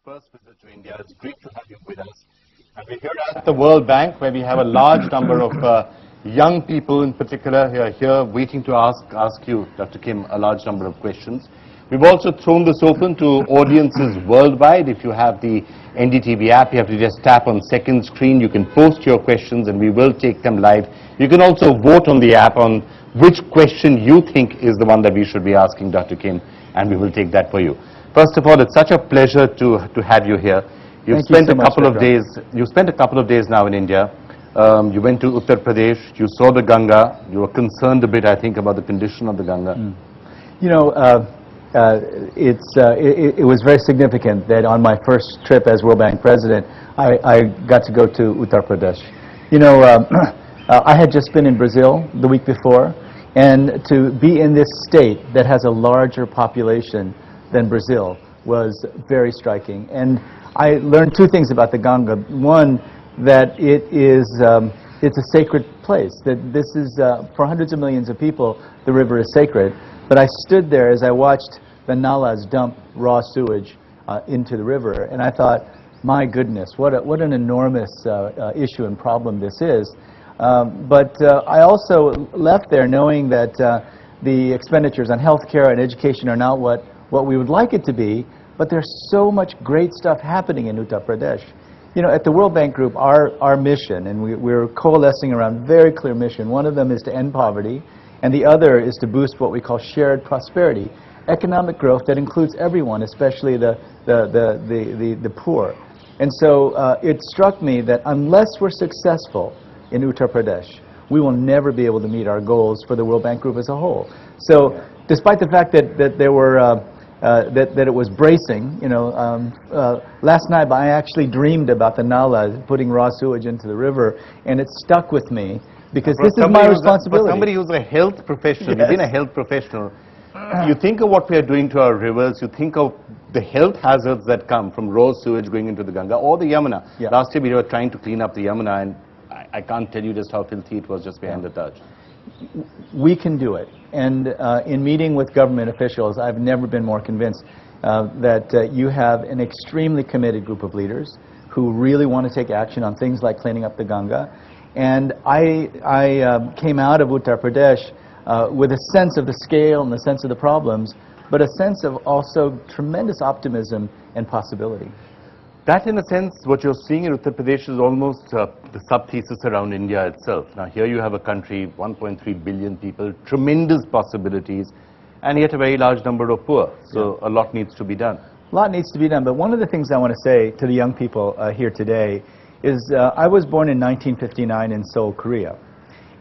first visit to India. It's great to have you with us. And we're here at the World Bank, where we have a large number of young people in particular who are here waiting to ask you, Dr. Kim, a large number of questions. We've also thrown this open to audiences worldwide. If you have the NDTV app, you have to just tap on second screen. You can post your questions and we will take them live. You can also vote on the app on which question you think is the one that we should be asking Dr. Kim, and we will take that for you. First of all, it's such a pleasure to have you here. You spent a couple of days now in India. You went to Uttar Pradesh. You saw the Ganga. You were concerned a bit, I think, about the condition of the Ganga. You know, it was very significant that on my first trip as World Bank president, I got to go to Uttar Pradesh. You know, I had just been in Brazil the week before, and to be in this state that has a larger population than Brazil was very striking. And I learned two things about the Ganga. One, that it's a sacred place, that this is, for hundreds of millions of people, the river is sacred. But I stood there as I watched the nalas dump raw sewage into the river, and I thought, my goodness, what an enormous issue and problem this is. But I also left there knowing that the expenditures on healthcare and education are not what we would like it to be, but there's so much great stuff happening in Uttar Pradesh. You know, at the World Bank Group, our mission, and we're coalescing around very clear mission. One of them is to end poverty, and the other is to boost what we call shared prosperity, economic growth that includes everyone, especially the poor. And so it struck me that unless we're successful in Uttar Pradesh, we will never be able to meet our goals for the World Bank Group as a whole. So despite the fact that there were that it was bracing, you know, last night I actually dreamed about the Nala putting raw sewage into the river, and it stuck with me because this is my responsibility. For somebody who's a health professional, yes. You've been a health professional, you think of what we are doing to our rivers, you think of the health hazards that come from raw sewage going into the Ganga or the Yamuna. Yeah. Last year we were trying to clean up the Yamuna, and I can't tell you just how filthy it was just behind the Taj. We can do it. And in meeting with government officials, I've never been more convinced that you have an extremely committed group of leaders who really want to take action on things like cleaning up the Ganga. And I came out of Uttar Pradesh with a sense of the scale and the sense of the problems, but a sense of also tremendous optimism and possibility. That, in a sense, what you're seeing in Uttar Pradesh is almost the sub-thesis around India itself. Now, here you have a country, 1.3 billion people, tremendous possibilities, and yet a very large number of poor. So a lot needs to be done. A lot needs to be done, but one of the things I want to say to the young people here today is I was born in 1959 in Seoul, Korea.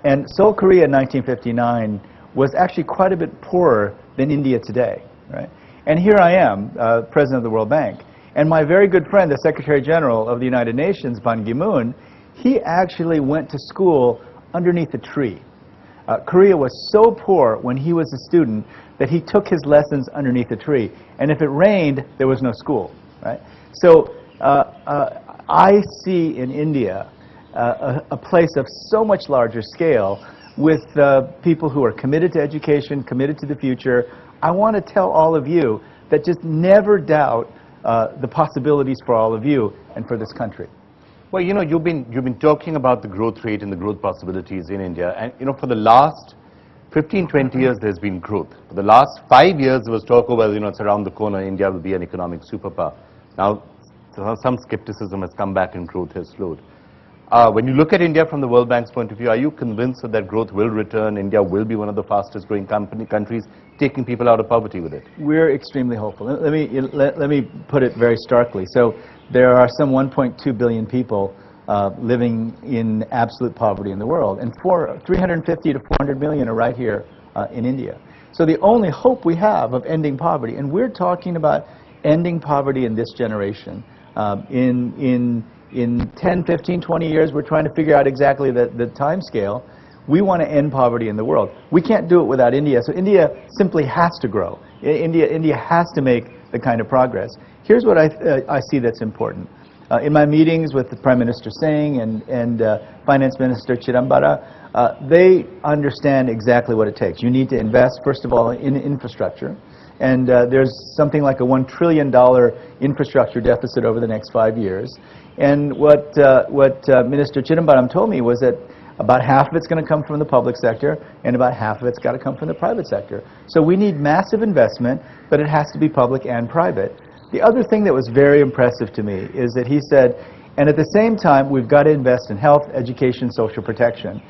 And Seoul, Korea in 1959 was actually quite a bit poorer than India today, right? And here I am, president of the World Bank. And my very good friend, the Secretary General of the United Nations, Ban Ki-moon, he actually went to school underneath a tree. Korea was so poor when he was a student that he took his lessons underneath a tree. And if it rained, there was no school, right? So I see in India a place of so much larger scale with people who are committed to education, committed to the future. I want to tell all of you that just never doubt the possibilities for all of you and for this country. Well, you know, you've been talking about the growth rate and the growth possibilities in India, and you know, for the last 15, 20 years there's been growth. For the last 5 years there was talk of, well, you know, it's around the corner, India will be an economic superpower. Now, some skepticism has come back and growth has slowed. When you look at India from the World Bank's point of view, are you convinced that growth will return? India will be one of the fastest growing countries, taking people out of poverty with it? We're extremely hopeful. Let me put it very starkly. So there are some 1.2 billion people living in absolute poverty in the world, and 350 to 400 million are right here in India. So the only hope we have of ending poverty, and we're talking about ending poverty in this generation, in 10, 15, 20 years, we're trying to figure out exactly the time scale. We want to end poverty in the world. We can't do it without India, so India simply has to grow. India has to make the kind of progress. Here's what I see that's important. In my meetings with the Prime Minister Singh and Finance Minister Chidambara, they understand exactly what it takes. You need to invest, first of all, in infrastructure. And there's something like a $1 trillion infrastructure deficit over the next 5 years. And what Minister Chidambaram told me was that about half of it's going to come from the public sector, and about half of it's got to come from the private sector. So we need massive investment, but it has to be public and private. The other thing that was very impressive to me is that he said, and at the same time, we've got to invest in health, education, social protection.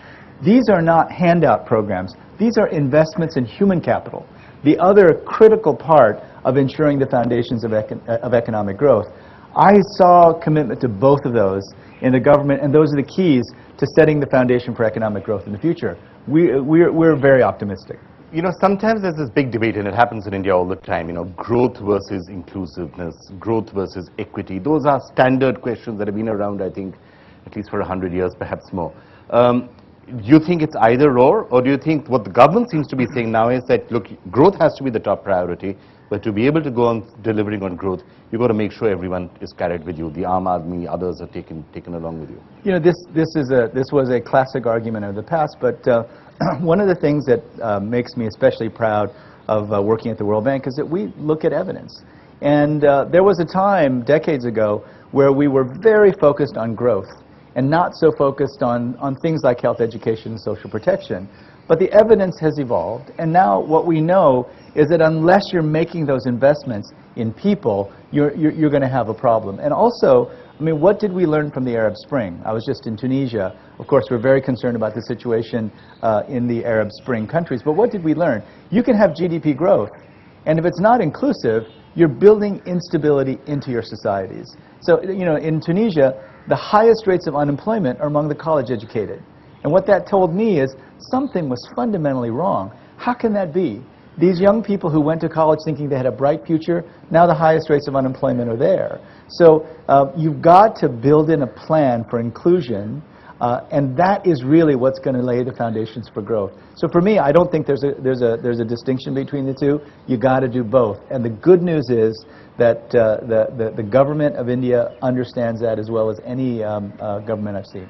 These are not handout programs. These are investments in human capital, the other critical part of ensuring the foundations of economic growth. I saw commitment to both of those in the government, and those are the keys to setting the foundation for economic growth in the future. We're very optimistic. You know, sometimes there's this big debate, and it happens in India all the time, you know, growth versus inclusiveness, growth versus equity. Those are standard questions that have been around, I think, at least for 100 years, perhaps more. Do you think it's either or do you think what the government seems to be saying now is that, look, growth has to be the top priority, but to be able to go on delivering on growth, you've got to make sure everyone is carried with you. The Aam Aadmi, others are taken along with you. You know, this was a classic argument of the past, but one of the things that makes me especially proud of working at the World Bank is that we look at evidence. And there was a time, decades ago, where we were very focused on growth and not so focused on things like health, education, and social protection. But the evidence has evolved, and now what we know is that unless you're making those investments in people, you're going to have a problem. And also, I mean, what did we learn from the Arab Spring? I was just in Tunisia. Of course, we're very concerned about the situation in the Arab Spring countries, but what did we learn? You can have GDP growth, and if it's not inclusive, you're building instability into your societies. So, you know, in Tunisia, the highest rates of unemployment are among the college educated. And what that told me is something was fundamentally wrong. How can that be? These young people who went to college thinking they had a bright future, now the highest rates of unemployment are there. So you've got to build in a plan for inclusion, and that is really what's going to lay the foundations for growth. So for me, I don't think there's a distinction between the two. You got to do both. And the good news is that the government of India understands that as well as any government I've seen.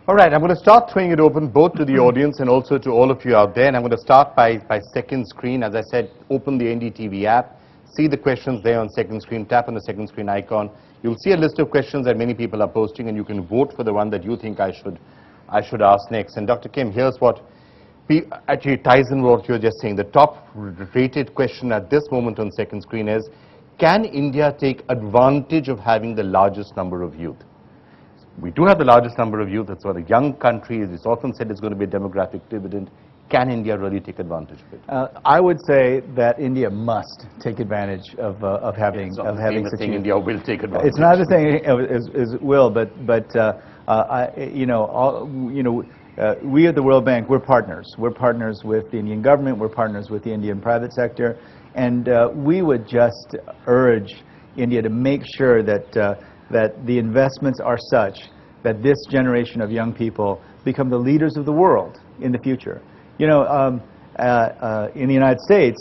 All right, I'm going to start throwing it open both to the audience and also to all of you out there. And I'm going to start by second screen. As I said, open the NDTV app, see the questions there on second screen, tap on the second screen icon. You'll see a list of questions that many people are posting, and you can vote for the one that you think I should ask next. And Dr. Kim, here's what actually ties in what you're just saying. The top rated question at this moment on second screen is, can India take advantage of having the largest number of youth? We do have the largest number of youth. It's what a young country is. It's often said it's going to be a demographic dividend. Can India really take advantage of it? I would say that India must take advantage of having such a thing. India will take advantage. It's not the thing as will, but we at the World Bank, we're partners. We're partners with the Indian government. We're partners with the Indian private sector, and we would just urge India to make sure that the investments are such that this generation of young people become the leaders of the world in the future. You know, in the United States,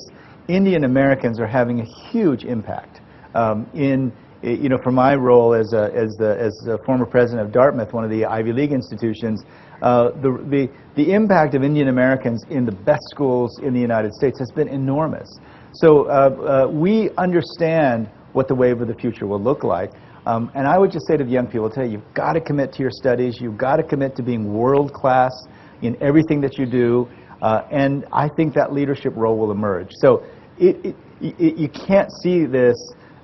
Indian Americans are having a huge impact. For my role as the former president of Dartmouth, one of the Ivy League institutions, the impact of Indian Americans in the best schools in the United States has been enormous. So we understand what the wave of the future will look like. And I would just say to the young people, you've got to commit to your studies. You've got to commit to being world class in everything that you do. And I think that leadership role will emerge. So you can't see this,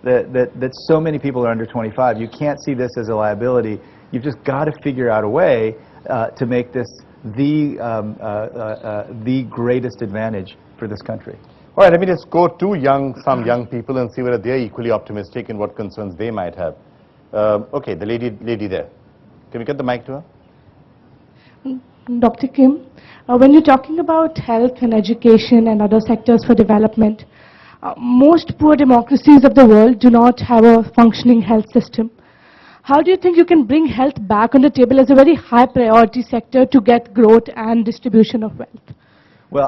that so many people are under 25. You can't see this as a liability. You've just got to figure out a way to make this the greatest advantage for this country. All right, let me just go to some young people and see whether they're equally optimistic in what concerns they might have. Okay, the lady there. Can we get the mic to her? Dr. Kim, when you're talking about health and education and other sectors for development, most poor democracies of the world do not have a functioning health system. How do you think you can bring health back on the table as a very high priority sector to get growth and distribution of wealth? Well,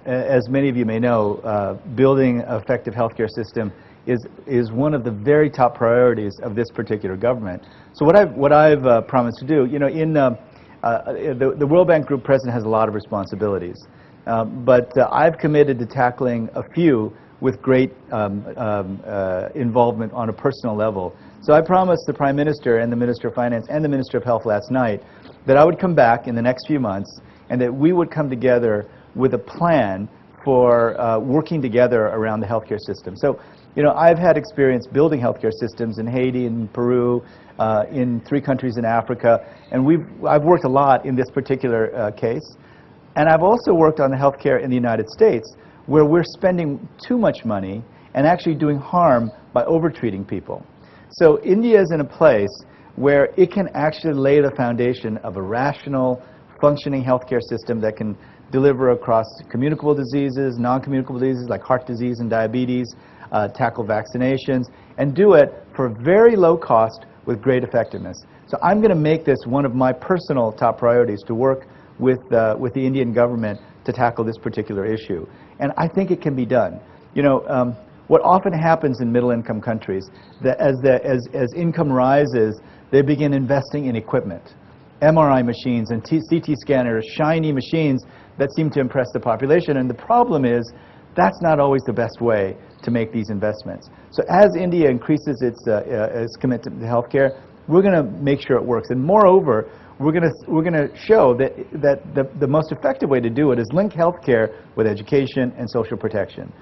as many of you may know, building an effective healthcare system is one of the very top priorities of this particular government. So what I've promised to do, you know, the World Bank Group president has a lot of responsibilities. but I've committed to tackling a few with great involvement on a personal level. So I promised the Prime Minister and the Minister of Finance and the Minister of Health last night that I would come back in the next few months and that we would come together with a plan for working together around the healthcare system. So, you know, I've had experience building healthcare systems in Haiti, in Peru, in 3 countries in Africa, and I've worked a lot in this particular case. And I've also worked on the healthcare in the United States, where we're spending too much money and actually doing harm by overtreating people. So India is in a place where it can actually lay the foundation of a rational, functioning healthcare system that can deliver across communicable diseases, non-communicable diseases like heart disease and diabetes, tackle vaccinations, and do it for very low cost with great effectiveness. So I'm going to make this one of my personal top priorities to work with the Indian government to tackle this particular issue. And I think it can be done. You know, what often happens in middle-income countries, that as income rises, they begin investing in equipment. MRI machines and CT scanners, shiny machines that seem to impress the population. And the problem is, that's not always the best way to make these investments. So as India increases its commitment to healthcare, we're going to make sure it works. And moreover, we're going to show that the most effective way to do it is link healthcare with education and social protection.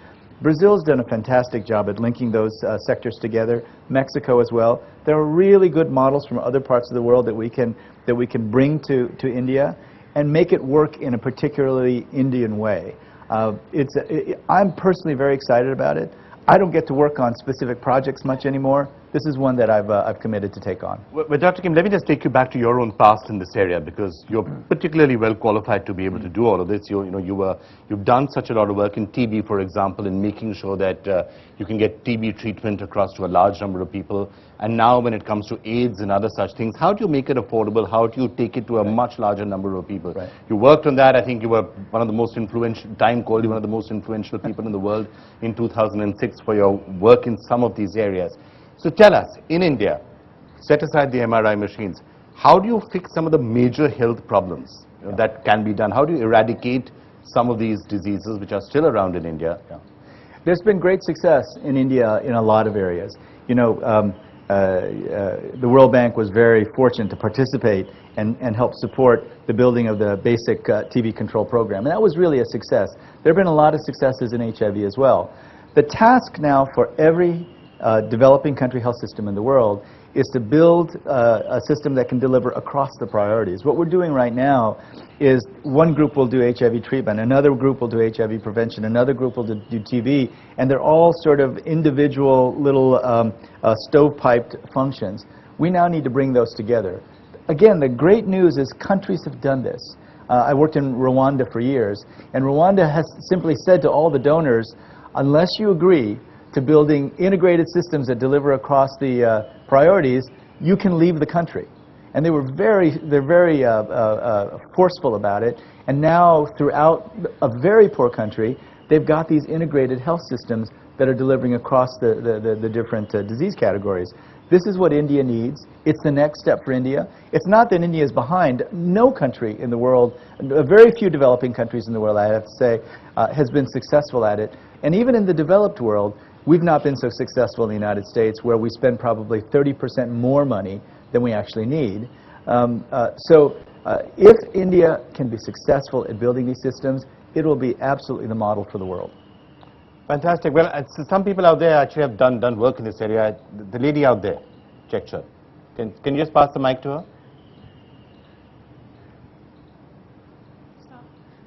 Brazil's done a fantastic job at linking those sectors together. Mexico as well. There are really good models from other parts of the world that we can bring to India and make it work in a particularly Indian way. I'm personally very excited about it. I don't get to work on specific projects much anymore. This is one that I've committed to take on. Well, Dr. Kim, let me just take you back to your own past in this area, because you're particularly well qualified to be able to do all of this. You've done such a lot of work in TB, for example, in making sure that you can get TB treatment across to a large number of people. And now when it comes to AIDS and other such things, how do you make it affordable? How do you take it to a much larger number of people? Right. You worked on that. I think you were one of the most influential, Time called you one of the most influential people in the world in 2006 for your work in some of these areas. So tell us, in India, set aside the MRI machines, how do you fix some of the major health problems that can be done? How do you eradicate some of these diseases which are still around in India? Yeah. There's been great success in India in a lot of areas. You know, the WorldBank was very fortunate to participate and help support the building of the basic TB control program. And that was really a success. There have been a lot of successes in HIV as well. The task now for every developing country health system in the world is to build a system that can deliver across the priorities. What we're doing right now is one group will do HIV treatment, another group will do HIV prevention, another group will do TB, and they're all sort of individual little stovepiped functions. We now need to bring those together. Again, the great news is countries have done this. I worked in Rwanda for years, and Rwanda has simply said to all the donors, unless you agree to building integrated systems that deliver across the priorities, you can leave the country. And they're very forceful about it. And now, throughout a very poor country, they've got these integrated health systems that are delivering across the different disease categories. This is what India needs. It's the next step for India. It's not that India is behind. No country in the world, very few developing countries in the world, I have to say, has been successful at it. And even in the developed world, we've not been so successful in the United States, where we spend probably 30% more money than we actually need. If India can be successful at building these systems, it will be absolutely the model for the world. Fantastic. Well, some people out there actually have done work in this area. The lady out there, check her. Can you just pass the mic to her? So,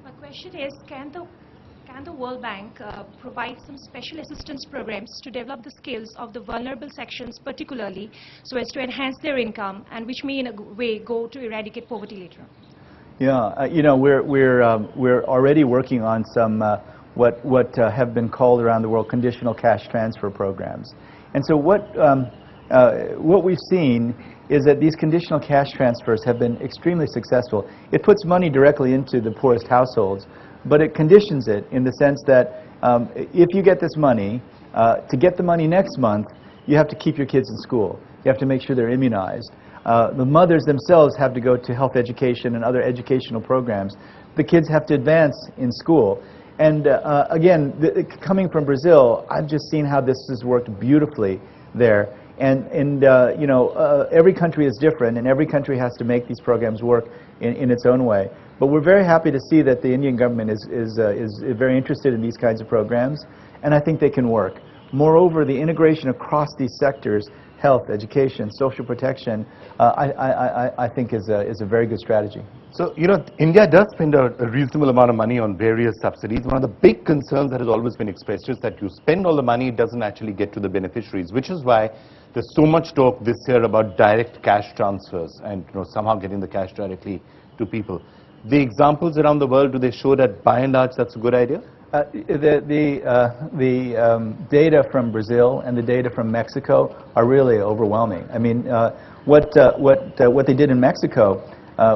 my question is, can the World Bank provide some special assistance programs to develop the skills of the vulnerable sections particularly, so as to enhance their income, and which may in a way go to eradicate poverty later on? Yeah, you know, we're already working on some what have been called around the world conditional cash transfer programs. And so what we've seen is that these conditional cash transfers have been extremely successful. It puts money directly into the poorest households, but it conditions it in the sense that if you get this money, to get the money next month, you have to keep your kids in school. You have to make sure they're immunized. The mothers themselves have to go to health education and other educational programs. the kids have to advance in school. And again, coming from Brazil, I've just seen how this has worked beautifully there. And you know, every country is different, and every country has to make these programs work in its own way. But we're very happy to see that the Indian government is very interested in these kinds of programs, and I think they can work. Moreover, the integration across these sectors, health, education, social protection, I think is a very good strategy. So, you know, India does spend a reasonable amount of money on various subsidies. One of the big concerns that has always been expressed is that you spend all the money, it doesn't actually get to the beneficiaries, which is why there's so much talk this year about direct cash transfers and, you know, somehow getting the cash directly to people. The examples around the world, do they show that by and large that's a good idea? The data from Brazil and the data from Mexico are really overwhelming. I mean, what they did in Mexico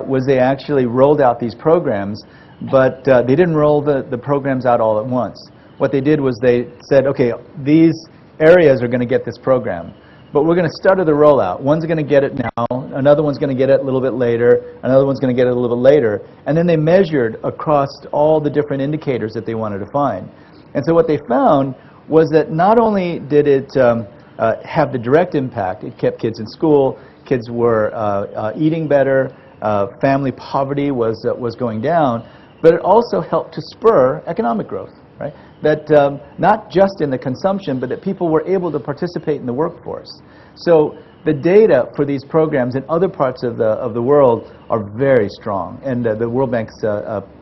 was they actually rolled out these programs, but they didn't roll the programs out all at once. What they did was they said, okay, these areas are going to get this program, but we're going to stutter the rollout. One's going to get it now, another one's going to get it a little bit later, another one's going to get it a little bit later, and then they measured across all the different indicators that they wanted to find. And so what they found was that not only did it have the direct impact, it kept kids in school, kids were eating better, family poverty was going down, but it also helped to spur economic growth, right? That not just in the consumption, but that people were able to participate in the workforce. So the data for these programs in other parts of the world are very strong, and the World Bank's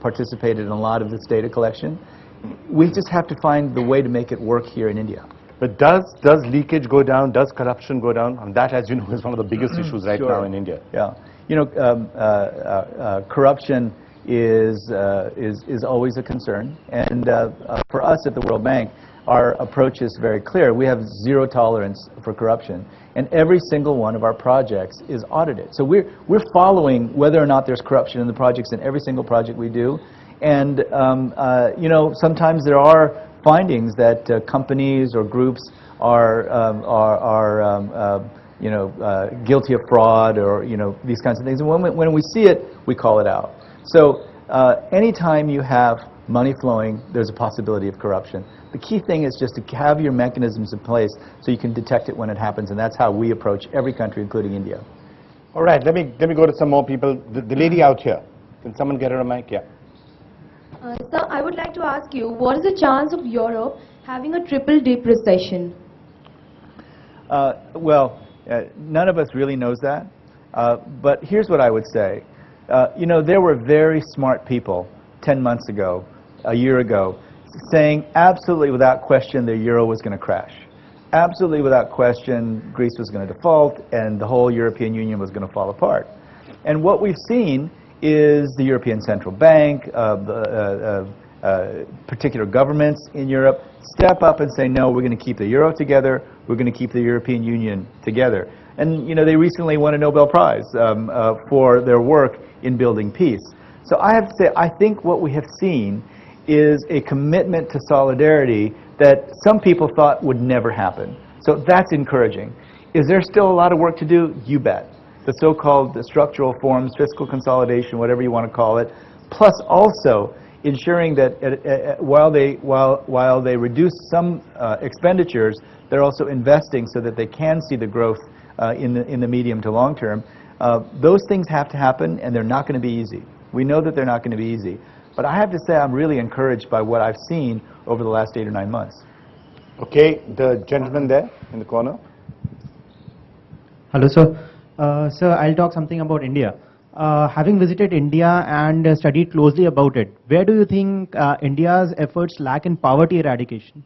participated in a lot of this data collection. We just have to find the way to make it work here in India. But does leakage go down? Does corruption go down? And that, as you know, is one of the biggest issues right now in India. Yeah, you know, corruption is always a concern, and for us at the World Bank, our approach is very clear. We have zero tolerance for corruption, and every single one of our projects is audited. So we're following whether or not there's corruption in the projects in every single project we do, and you know, sometimes there are findings that companies or groups are you know, guilty of fraud, or, you know, these kinds of things. And when we see it, we call it out. So anytime you have money flowing, there's a possibility of corruption. The key thing is just to have your mechanisms in place so you can detect it when it happens, and that's how we approach every country, including India. All right, let me go to some more people. The lady out here, can someone get her a mic? Yeah. Sir, I would like to ask you, what is the chance of Europe having a triple deep recession? Well, none of us really knows that, but here's what I would say. You know, there were very smart people 10 months ago, a year ago, saying absolutely without question the euro was going to crash. Absolutely without question Greece was going to default and the whole European Union was going to fall apart. And what we've seen is the European Central Bank, particular governments in Europe step up and say, no, we're going to keep the euro together, we're going to keep the European Union together. And, you know, they recently won a Nobel Prize for their work in building peace. So I have to say, I think what we have seen is a commitment to solidarity that some people thought would never happen. So that's encouraging. Is there still a lot of work to do? You bet. The so-called structural reforms, fiscal consolidation, whatever you want to call it, plus also ensuring that while they reduce some expenditures, they're also investing so that they can see the growth in the medium to long term. Those things have to happen, and they're not going to be easy. We know that they're not going to be easy. But I have to say I'm really encouraged by what I've seen over the last 8 or 9 months. Okay, the gentleman there in the corner. Hello, sir. Sir, I'll talk something about India. Having visited India and studied closely about it, where do you think India's efforts lack in poverty eradication?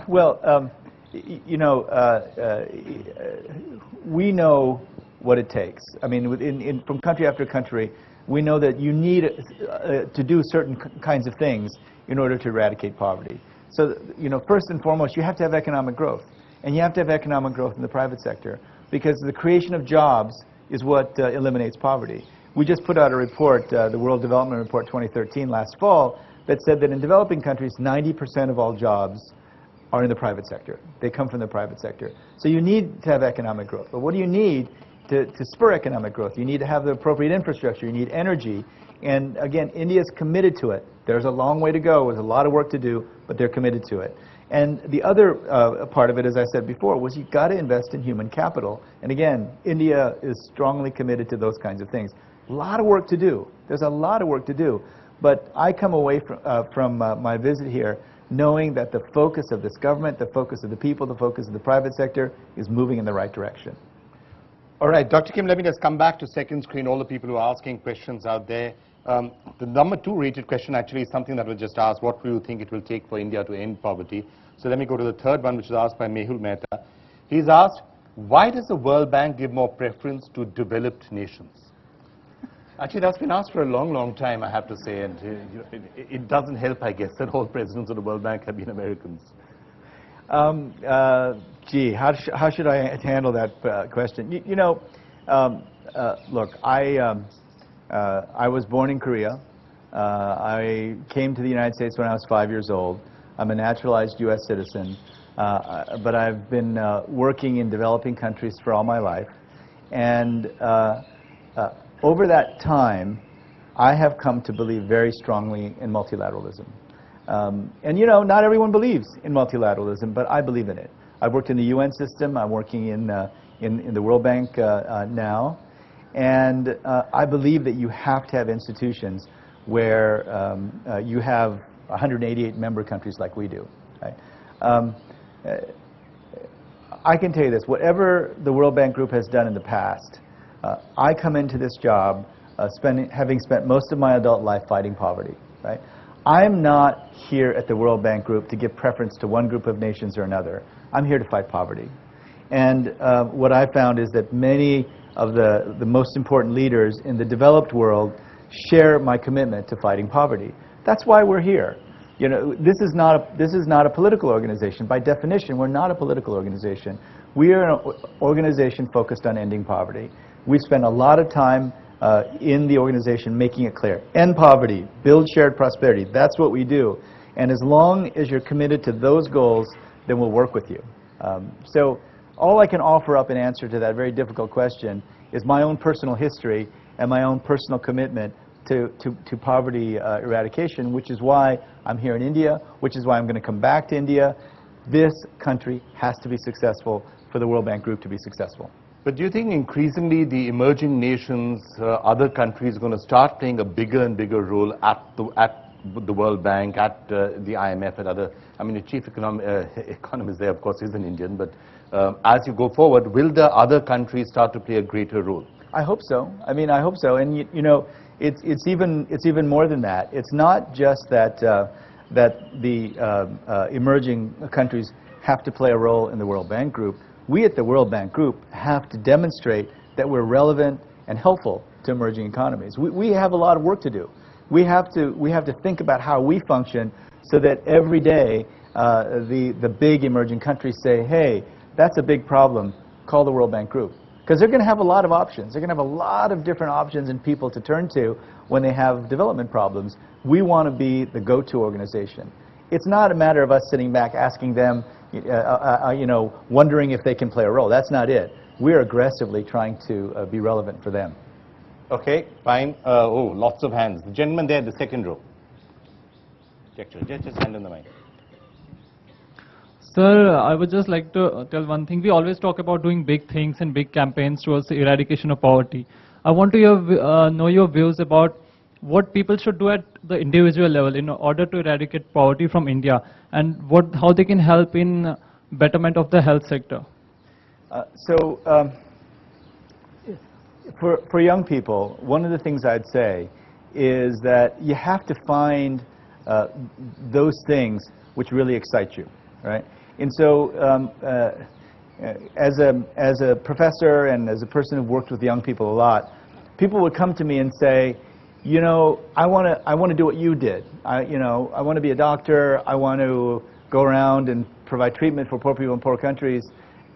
Well, you know, we know what it takes. I mean, from country after country, we know that you need to do certain kinds of things in order to eradicate poverty. So, you know, first and foremost, you have to have economic growth. And you have to have economic growth in the private sector, because the creation of jobs is what eliminates poverty. We just put out a report, the World Development Report 2013 last fall, that said that in developing countries, 90% of all jobs are in the private sector. They come from the private sector. So you need to have economic growth. But what do you need to spur economic growth? You need to have the appropriate infrastructure. You need energy. And again, India's committed to it. There's a long way to go. There's a lot of work to do, but they're committed to it. And the other part of it, as I said before, was you've got to invest in human capital. And again, India is strongly committed to those kinds of things. A lot of work to do. There's a lot of work to do. But I come away from my visit here knowing that the focus of this government, the focus of the people, the focus of the private sector is moving in the right direction. All right, Dr. Kim, let me just come back to second screen, all the people who are asking questions out there. The number 2 rated question actually is something that was just asked, what do you think it will take for India to end poverty? So let me go to the third one, which was asked by Mehul Mehta. He's asked, why does the World Bank give more preference to developed nations? Actually, that's been asked for a long, long time, I have to say, and it doesn't help, I guess, that all presidents of the World Bank have been Americans. Gee, how should I handle that question? Look, I was born in Korea. I came to the United States when I was 5 years old. I'm a naturalized U.S. citizen, but I've been working in developing countries for all my life. And over that time, I have come to believe very strongly in multilateralism. And not everyone believes in multilateralism, but I believe in it. I've worked in the UN system. I'm working in the World Bank now. And I believe that you have to have institutions where you have 188 member countries like we do. Right? I can tell you this, whatever the World Bank Group has done in the past, I come into this job having spent most of my adult life fighting poverty. Right? I'm not here at the World Bank Group to give preference to one group of nations or another. I'm here to fight poverty. And what I found is that many of the most important leaders in the developed world share my commitment to fighting poverty. That's why we're here. This is not a political organization. By definition, we're not a political organization. We are an organization focused on ending poverty. We spend a lot of time in the organization making it clear. End poverty, build shared prosperity. That's what we do. And as long as you're committed to those goals, then we'll work with you. So all I can offer up in answer to that very difficult question is my own personal history and my own personal commitment to poverty eradication, which is why I'm here in India, which is why I'm going to come back to India. This country has to be successful for the World Bank Group to be successful. But do you think increasingly the emerging nations, other countries are going to start playing a bigger and bigger role at the World Bank, at the IMF, at other, I mean, the chief economist there, of course, is an Indian, but as you go forward, will the other countries start to play a greater role? I hope so. I mean, I hope so. And it's even more than that. It's not just that the emerging countries have to play a role in the World Bank Group. We at the World Bank Group have to demonstrate that we're relevant and helpful to emerging economies. We have a lot of work to do. We have to think about how we function so that every day the big emerging countries say, hey, that's a big problem, call the World Bank Group. Because they're going to have a lot of options. They're going to have a lot of different options and people to turn to when they have development problems. We want to be the go-to organization. It's not a matter of us sitting back asking them, wondering if they can play a role. That's not it. We're aggressively trying to be relevant for them. Okay, fine. Oh, lots of hands. The gentleman there, the second row. Just hand on the mic. Sir, I would just like to tell one thing. We always talk about doing big things and big campaigns towards the eradication of poverty. I want to know your views about what people should do at the individual level in order to eradicate poverty from India, and how they can help in betterment of the health sector. For young people, one of the things I'd say is that you have to find those things which really excite you, right? And so, as a professor and as a person who worked with young people a lot, people would come to me and say, I want to do what you did. I want to be a doctor. I want to go around and provide treatment for poor people in poor countries,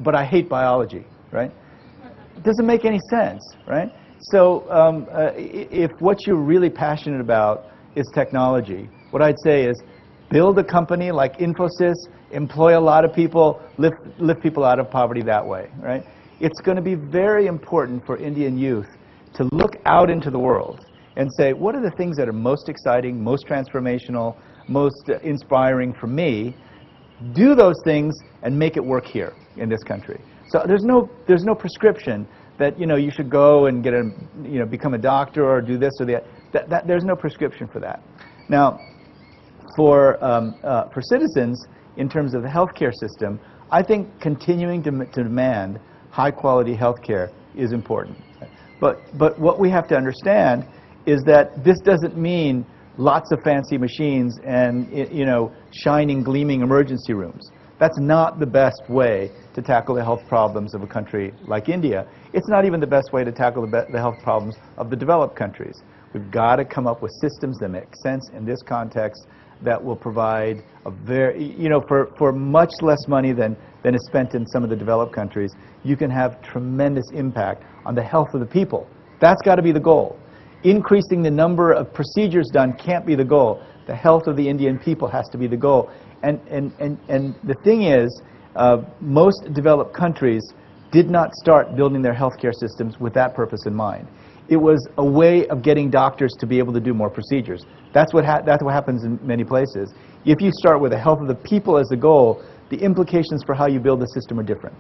but I hate biology, right? It doesn't make any sense, right? So if what you're really passionate about is technology, what I'd say is build a company like Infosys, employ a lot of people, lift people out of poverty that way, right? It's going to be very important for Indian youth to look out into the world and say, what are the things that are most exciting, most transformational, most inspiring for me? Do those things and make it work here in this country. So there's no prescription that you should go and get become a doctor or do this or that. There's no prescription for that. Now, for citizens, in terms of the healthcare system, I think continuing to demand high-quality healthcare is important. But what we have to understand is that this doesn't mean lots of fancy machines and shining, gleaming emergency rooms. That's not the best way to tackle the health problems of a country like India. It's not even the best way to tackle the health problems of the developed countries. We've got to come up with systems that make sense in this context that will provide a very, for much less money than is spent in some of the developed countries, you can have tremendous impact on the health of the people. That's got to be the goal. Increasing the number of procedures done can't be the goal. The health of the Indian people has to be the goal. And the thing is, most developed countries did not start building their healthcare systems with that purpose in mind. It was a way of getting doctors to be able to do more procedures. That's what happens in many places. If you start with the health of the people as the goal, the implications for how you build the system are different.